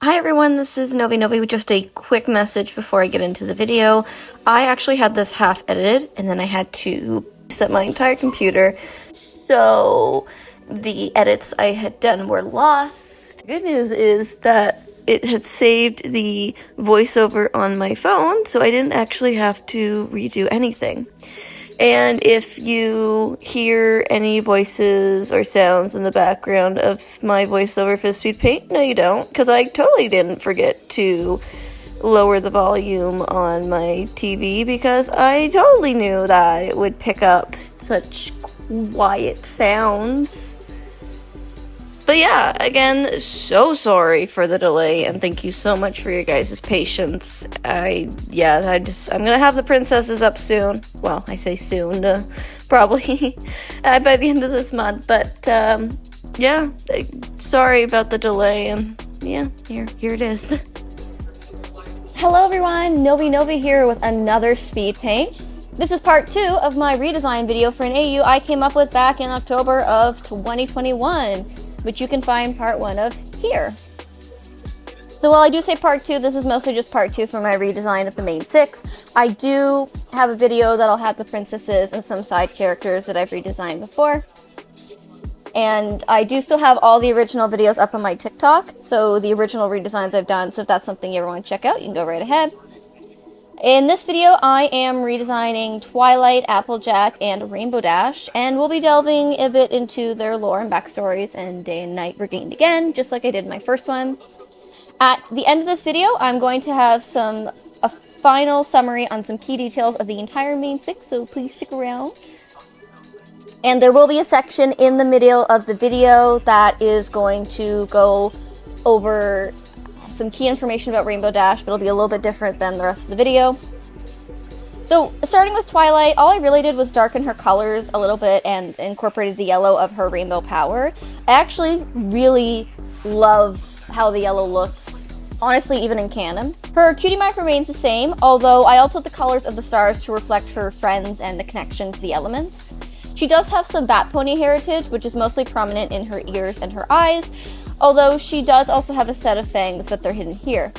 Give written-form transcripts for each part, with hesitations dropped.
Hi everyone, this is Novi with just a quick message before I get into the video. I actually had this half edited and then I had to set my entire computer, so the edits I had done were lost. The good news is that it had saved the voiceover on my phone, so I didn't actually have to redo anything. And if you hear any voices or sounds in the background of my voiceover for Speedpaint, no you don't, because I totally didn't forget to lower the volume on my TV because I totally knew that it would pick up such quiet sounds. But yeah, again, so sorry for the delay, and thank you so much for your guys' patience. I'm gonna have the princesses up soon. Well, I say soon, probably by the end of this month, but yeah, sorry about the delay, and yeah, here it is. Hello everyone, Novi here with another speed paint. This is part 2 of my redesign video for an AU I came up with back in October of 2021, which you can find part 1 of here. So while I do say part 2, this is mostly just part 2 for my redesign of the main 6. I do have a video that'll have the princesses and some side characters that I've redesigned before. And I do still have all the original videos up on my TikTok, so the original redesigns I've done, so if that's something you ever want to check out, you can go right ahead. In this video, I am redesigning Twilight, Applejack, and Rainbow Dash, and we'll be delving a bit into their lore and backstories and Day and Night Regained again, just like I did in my first one. At the end of this video, I'm going to have a final summary on some key details of the entire main 6, so please stick around. And there will be a section in the middle of the video that is going to go over some key information about Rainbow Dash, but it'll be a little bit different than the rest of the video. So, starting with Twilight, all I really did was darken her colors a little bit and incorporated the yellow of her rainbow power. I actually really love how the yellow looks, honestly, even in canon. Her cutie mark remains the same, although I altered the colors of the stars to reflect her friends and the connection to the elements. She does have some bat pony heritage, which is mostly prominent in her ears and her eyes, although she does also have a set of fangs, but they're hidden here.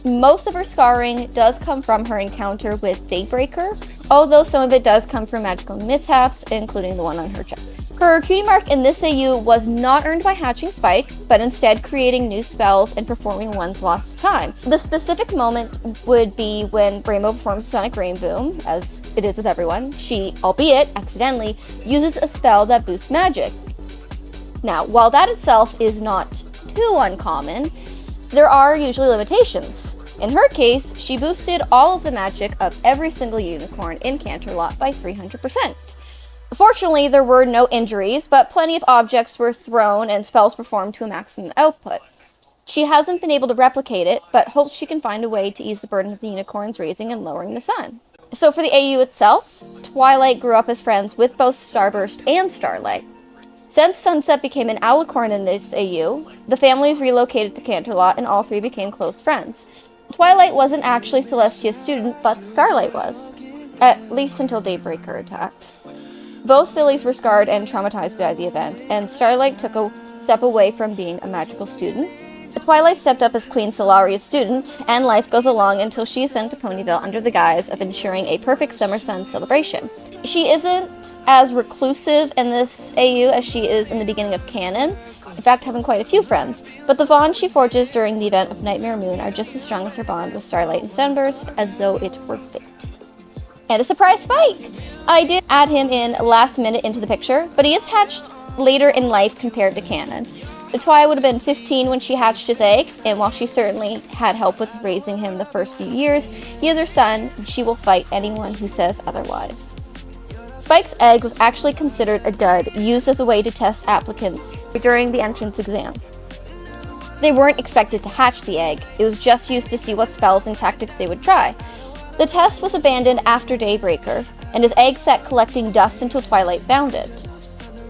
Most of her scarring does come from her encounter with Daybreaker, although some of it does come from magical mishaps, including the one on her chest. Her cutie mark in this AU was not earned by hatching Spike, but instead creating new spells and performing ones lost to time. The specific moment would be when Rainbow performs Sonic Rain Boom, as it is with everyone. She, albeit accidentally, uses a spell that boosts magic. Now, while that itself is not too uncommon, there are usually limitations. In her case, she boosted all of the magic of every single unicorn in Canterlot by 300%. Fortunately, there were no injuries, but plenty of objects were thrown and spells performed to a maximum output. She hasn't been able to replicate it, but hopes she can find a way to ease the burden of the unicorns raising and lowering the sun. So for the AU itself, Twilight grew up as friends with both Starburst and Starlight. Since Sunset became an alicorn in this AU, the families relocated to Canterlot and all three became close friends. Twilight wasn't actually Celestia's student, but Starlight was. At least until Daybreaker attacked. Both fillies were scarred and traumatized by the event, and Starlight took a step away from being a magical student. Twilight stepped up as Queen Solaria's student, and life goes along until she is sent to Ponyville under the guise of ensuring a perfect summer sun celebration. She isn't as reclusive in this AU as she is in the beginning of canon, in fact having quite a few friends, but the bonds she forges during the event of Nightmare Moon are just as strong as her bond with Starlight and Sunburst, as though it were fate. And a surprise Spike! I did add him in last minute into the picture, but he is hatched later in life compared to canon. Twi would have been 15 when she hatched his egg, and while she certainly had help with raising him the first few years, he is her son, and she will fight anyone who says otherwise. Spike's egg was actually considered a dud, used as a way to test applicants during the entrance exam. They weren't expected to hatch the egg, it was just used to see what spells and tactics they would try. The test was abandoned after Daybreaker, and his egg sat collecting dust until Twilight found it.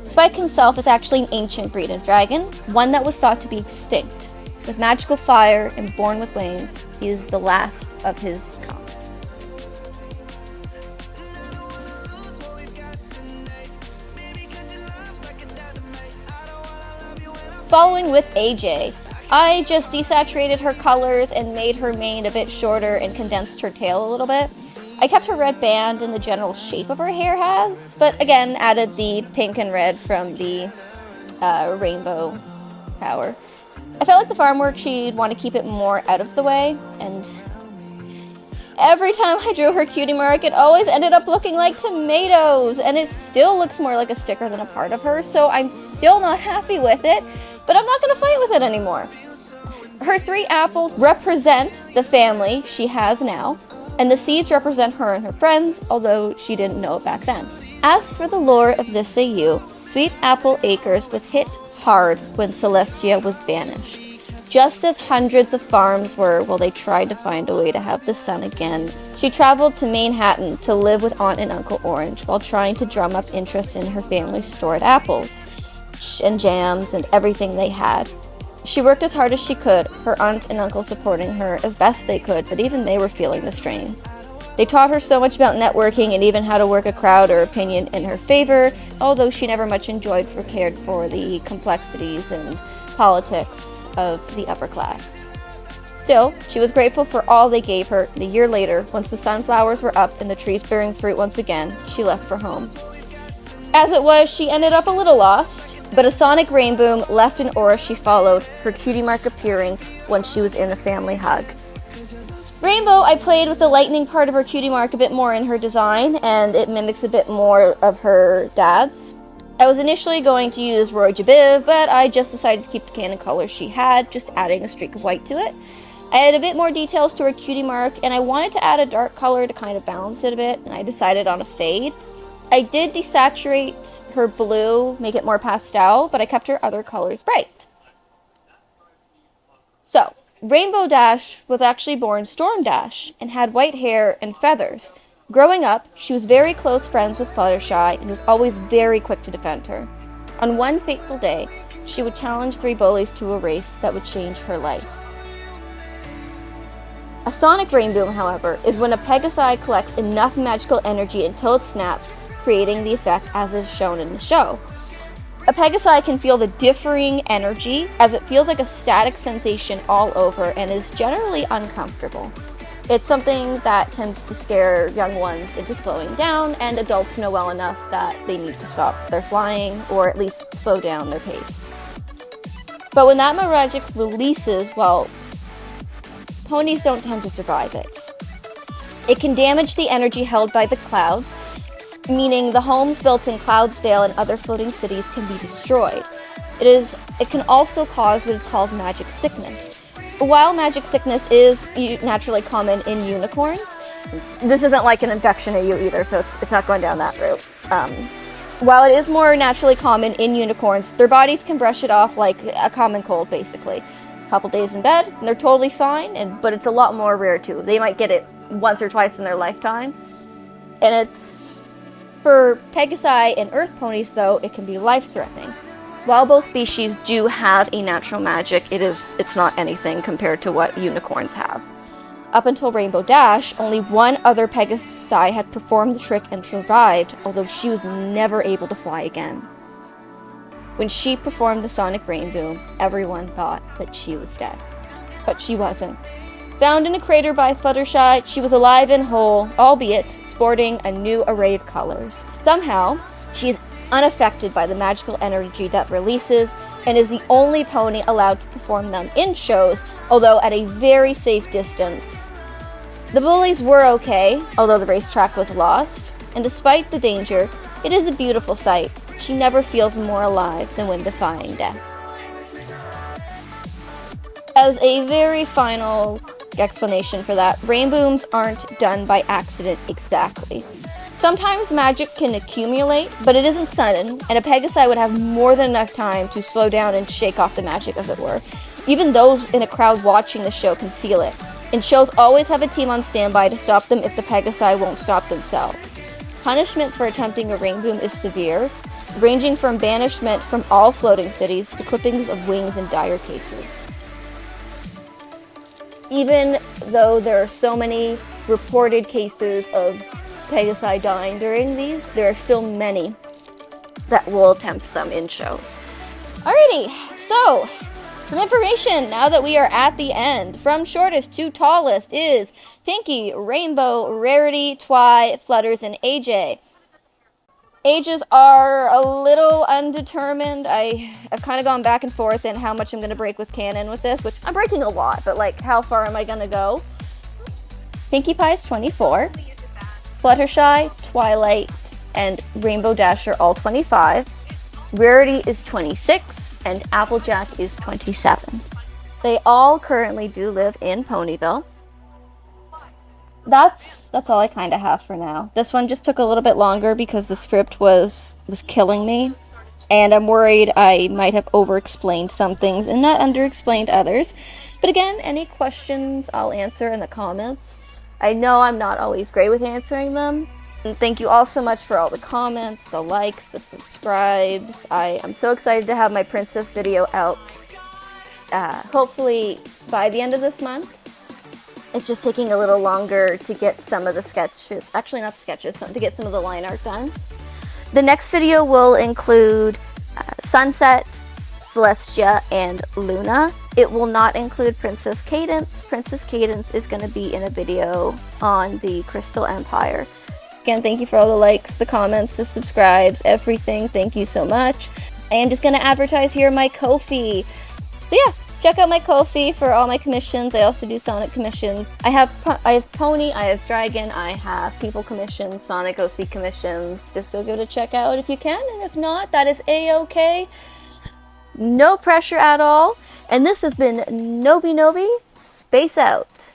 Spike himself is actually an ancient breed of dragon, one that was thought to be extinct. With magical fire and born with wings, he is the last of his kind. Following with AJ, I just desaturated her colors and made her mane a bit shorter and condensed her tail a little bit. I kept her red band in the general shape of her hair has, but again added the pink and red from the rainbow power. I felt like the farm work, she'd want to keep it more out of the way, and every time I drew her cutie mark, it always ended up looking like tomatoes, and it still looks more like a sticker than a part of her, so I'm still not happy with it, but I'm not going to fight with it anymore. Her 3 apples represent the family she has now, and the seeds represent her and her friends, although she didn't know it back then. As for the lore of this AU, Sweet Apple Acres was hit hard when Celestia was banished. Just as hundreds of farms were while they tried to find a way to have the sun again, she traveled to Manhattan to live with Aunt and Uncle Orange while trying to drum up interest in her family's stored apples and jams and everything they had. She worked as hard as she could, her aunt and uncle supporting her as best they could, but even they were feeling the strain. They taught her so much about networking and even how to work a crowd or opinion in her favor, although she never much enjoyed or cared for the complexities and politics of the upper class. Still, she was grateful for all they gave her, and a year later, once the sunflowers were up and the trees bearing fruit once again, she left for home. As it was, she ended up a little lost, but a sonic rainbow left an aura she followed, her cutie mark appearing when she was in a family hug. Rainbow, I played with the lightning part of her cutie mark a bit more in her design, and it mimics a bit more of her dad's. I was initially going to use Roy Jabiv, but I just decided to keep the canon colors she had, just adding a streak of white to it. I added a bit more details to her cutie mark, and I wanted to add a dark color to kind of balance it a bit, and I decided on a fade. I did desaturate her blue, make it more pastel, but I kept her other colors bright. So, Rainbow Dash was actually born Storm Dash and had white hair and feathers. Growing up, she was very close friends with Fluttershy and was always very quick to defend her. On one fateful day, she would challenge 3 bullies to a race that would change her life. A sonic rainbow, however, is when a Pegasi collects enough magical energy until it snaps, creating the effect as is shown in the show. A Pegasi can feel the differing energy as it feels like a static sensation all over and is generally uncomfortable. It's something that tends to scare young ones into slowing down, and adults know well enough that they need to stop their flying or at least slow down their pace. But when that magic releases, well, ponies don't tend to survive it. It can damage the energy held by the clouds, meaning the homes built in Cloudsdale and other floating cities can be destroyed. It can also cause what is called magic sickness. While magic sickness is naturally common in unicorns, this isn't like an infection at you either, so it's not going down that route. While it is more naturally common in unicorns, their bodies can brush it off like a common cold, basically. A couple days in bed, and they're totally fine, but it's a lot more rare too. They might get it once or twice in their lifetime, and it's for Pegasi and Earth ponies, though, it can be life-threatening. While both species do have a natural magic, it's not anything compared to what unicorns have. Up until Rainbow Dash, only one other Pegasi had performed the trick and survived, although she was never able to fly again. When she performed the sonic rainbow, everyone thought that she was dead. But she wasn't. Found in a crater by Fluttershy, she was alive and whole, albeit sporting a new array of colors. Somehow, she's unaffected by the magical energy that releases, and is the only pony allowed to perform them in shows, although at a very safe distance. The bullies were okay, although the racetrack was lost, and despite the danger, it is a beautiful sight. She never feels more alive than when defying death. As a very final explanation for that, rainbows aren't done by accident exactly. Sometimes magic can accumulate, but it isn't sudden, and a Pegasi would have more than enough time to slow down and shake off the magic, as it were. Even those in a crowd watching the show can feel it, and shows always have a team on standby to stop them if the Pegasi won't stop themselves. Punishment for attempting a rainbow is severe, ranging from banishment from all floating cities to clippings of wings in dire cases. Even though there are so many reported cases of Pegasi dying during these, there are still many that will attempt them in shows. Alrighty, so Some information now that we are at the end. From shortest to tallest is Pinky, Rainbow, Rarity, Twi, Flutters, and AJ. Ages are a little undetermined. I've kind of gone back and forth in how much I'm going to break with Canon with this, which I'm breaking a lot, but like how far am I going to go? Pinkie Pie is 24. Fluttershy, Twilight, and Rainbow Dash are all 25. Rarity is 26, and Applejack is 27. They all currently do live in Ponyville. That's all I kind of have for now. This one just took a little bit longer because the script was killing me. And I'm worried I might have over-explained some things and not under-explained others. But again, any questions I'll answer in the comments. I know I'm not always great with answering them. And thank you all so much for all the comments, the likes, the subscribes. I am so excited to have my princess video out. Hopefully by the end of this month. It's just taking a little longer to get some of the sketches, actually not sketches, to get some of the line art done. The next video will include Sunset, Celestia, and Luna. It will not include Princess Cadence. Princess Cadence is going to be in a video on the Crystal Empire. Again, thank you for all the likes, the comments, the subscribes, everything. Thank you so much. I am just going to advertise here my Ko-fi. So yeah. Check out my Ko-fi for all my commissions. I also do Sonic commissions. I have Pony, I have Dragon, I have People commissions, Sonic OC commissions. Just go give it a check out if you can, and if not, that is A-okay. No pressure at all. And this has been Nobi. Space out.